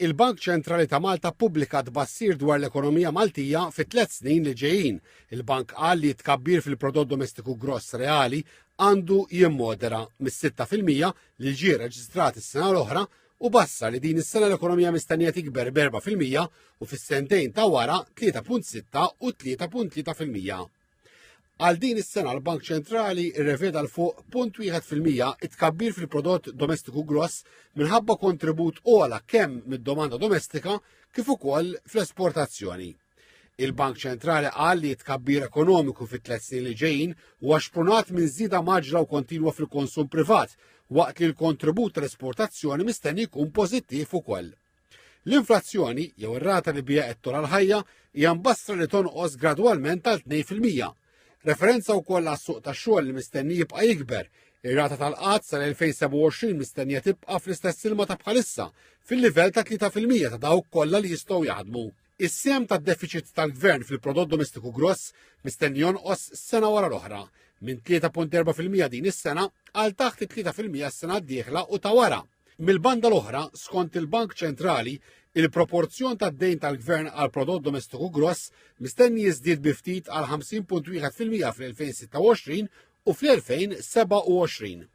Il-Bank Ċentrali ta' Malta ppubblikat tbassir dwar l-ekonomija Maltija fi 3 snin li ġejjin. Il-bank qal li tkabbir fil-prodott domestiku gross reali għandu jimmodera mis-6% li ġie reġistrat is-sena l-oħra u bassar li din is-sena l-ekonomija mistennija tikber b'4% u fis-sentejn ta' wara 3.6 u 3.3%. Għal din is-sena l-Bank Ċentrali rreveda l fuq 0.1% it-tkabbir fil-prodott domestiku gross minħabba kontribut ogħla kemm mid-domanda domestika kif ukoll fl-esportazzjoni. Il-Bank Ċentrali qal li t-tkabbir ekonomiku fit-3 snin li ġejjin huwa xprunat minn żieda maġla u kontinwa fil-konsum privat, waqt li l-kontribut tal-esportazzjoni mistenni jkun pożittiv ukoll. L-inflazzjoni jew ir-rata li bija qed tolha l-ħajja hija mbassra li tonqos gradwalment tal 2%. Referenza wkoll għas-suq tax-xogħol li mistenni jibqa' jikber. Ir-rata tal-qatt sal-2027 mistennija tibqa' fl-istess ilma ta' bħalissa fil-livell ta' 3% ta' dawk kollha li jistgħu jaħdmu. Is-sem tad-deficit tal-Gvern fil-prodott domestiku gross mistenni jonqos sena wara l-oħra minn 3.4% din is-sena għal taħt 3% s-sena d-dieħla u ta' wara. Mill-banda l-oħra, skont il-Bank Ċentrali, il-proporzjon tad-dejn tal-Gvern għal prodott domestiku gross mistenni jiżdied bi ftit għal 50.1% fl-2026 u fl-2027.